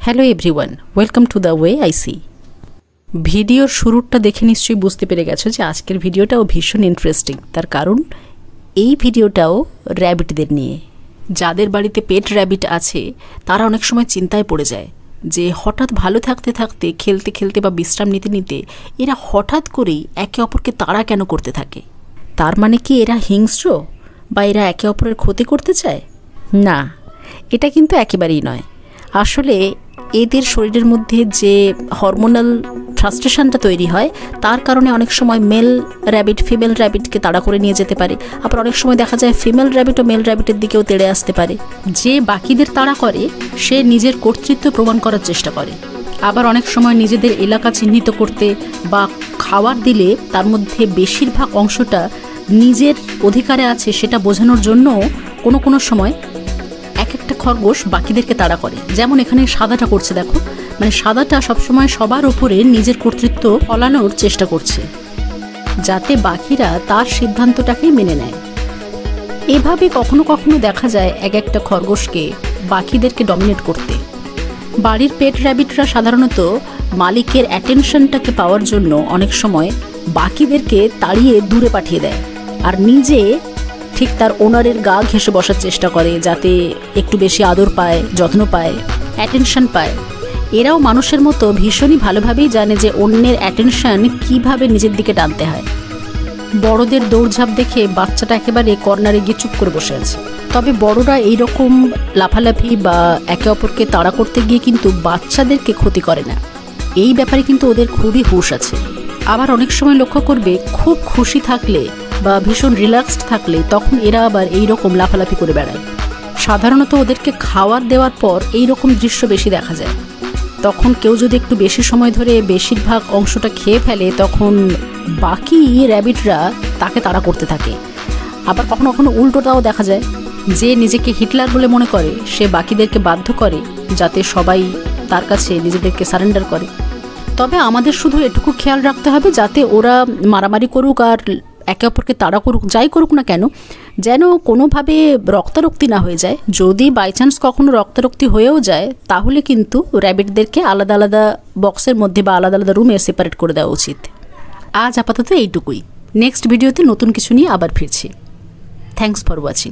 Hello everyone, welcome to the way I see. ভিডিওর শুরুটা দেখে নিশ্চয়ই বুঝতে পেরে গেছো যে আজকের ভিডিওটাও ভীষণ ইন্টারেস্টিং। তার কারণ এই ভিডিওটাও র্যাবিটদের নিয়ে। যাদের বাড়িতে পেট র্যাবিট আছে তারা অনেক সময় চিন্তায় পড়ে যায় যে হঠাৎ ভালো থাকতে থাকতে, খেলতে খেলতে বা বিশ্রাম নিতে নিতে এরা হঠাৎ করেই একে অপরকে তাড়া কেন করতে থাকে। তার মানে কি এরা হিংস্র বা এরা একে অপরের ক্ষতি করতে চায়? না, এটা কিন্তু একেবারেই নয়। আসলে এদের শরীরের মধ্যে যে হরমোনাল ফ্রাস্ট্রেশনটা তৈরি হয় তার কারণে অনেক সময় মেল র্যাবিট ফিমেল র্যাবিটকে তাড়া করে নিয়ে যেতে পারে। আবার অনেক সময় দেখা যায় ফিমেল র্যাবিটও মেল র্যাবিটের দিকেও তেড়ে আসতে পারে। যে বাকিদের তাড়া করে সে নিজের কর্তৃত্ব প্রমাণ করার চেষ্টা করে। আবার অনেক সময় নিজেদের এলাকা চিহ্নিত করতে বা খাবার দিলে তার মধ্যে বেশিরভাগ অংশটা নিজের অধিকারে আছে সেটা বোঝানোর জন্য কোনো কোনো সময় এক একটা খরগোশ বাকিদেরকে তাড়া করে। যেমন এখানে সাদাটা করছে, দেখো, মানে সাদাটা সবসময় সবার ওপরে নিজের কর্তৃত্ব ফলানোর চেষ্টা করছে যাতে বাকিরা তার সিদ্ধান্তটাকেই মেনে নেয়। এভাবে কখনো কখনো দেখা যায় এক একটা খরগোশকে বাকিদেরকে ডমিনেট করতে। বাড়ির পেট র্যাবিটরা সাধারণত মালিকের অ্যাটেনশনটাকে পাওয়ার জন্য অনেক সময় বাকিদেরকে তাড়িয়ে দূরে পাঠিয়ে দেয় আর নিজে ঠিক তার ওনারের গা ঘেঁষে বসার চেষ্টা করে যাতে একটু বেশি আদর পায়, যত্ন পায়, অ্যাটেনশন পায়। এরাও মানুষের মতো ভীষণই ভালোভাবেই জানে যে অন্যের অ্যাটেনশন কিভাবে নিজের দিকে টানতে হয়। বড়দের দৌড়ঝাঁপ দেখে বাচ্চাটা একেবারে কর্নারে গিয়ে চুপ করে বসে আছে। তবে বড়রা এইরকম লাফালাফি বা একে অপরকে তাড়া করতে গিয়ে কিন্তু বাচ্চাদেরকে ক্ষতি করে না। এই ব্যাপারে কিন্তু ওদের খুবই হুঁশ আছে। আবার অনেক সময় লক্ষ্য করবে খুব খুশি থাকলে বা ভীষণ রিল্যাক্সড থাকলে তখন এরা আবার এইরকম লাফালাফি করে বেড়ায়। সাধারণত ওদেরকে খাবার দেওয়ার পর এইরকম দৃশ্য বেশি দেখা যায়। তখন কেউ যদি একটু বেশি সময় ধরে বেশিরভাগ অংশটা খেয়ে ফেলে তখন বাকি র্যাবিটরা তাকে তাড়া করতে থাকে। আবার কখনো কখনো উল্টোটাও দেখা যায়, যে নিজেকে হিটলার বলে মনে করে সে বাকিদেরকে বাধ্য করে যাতে সবাই তার কাছে নিজেদেরকে সারেন্ডার করে। তবে আমাদের শুধু এটুকু খেয়াল রাখতে হবে যাতে ওরা মারামারি করুক আর একে অপরকে তাড়া করুক, যাই করুক না কেন, যেন কোনোভাবে রক্তারক্তি না হয়ে যায়। যদি বাই চান্স কখনো রক্তারক্তি হয়েও যায় তাহলে কিন্তু র্যাবিটদেরকে আলাদা আলাদা বক্সের মধ্যে বা আলাদা আলাদা রুমে সেপারেট করে দেওয়া উচিত। আজ আপাতত এইটুকুই। নেক্সট ভিডিওতে নতুন কিছু নিয়ে আবার ফিরছি। Thanks for watching.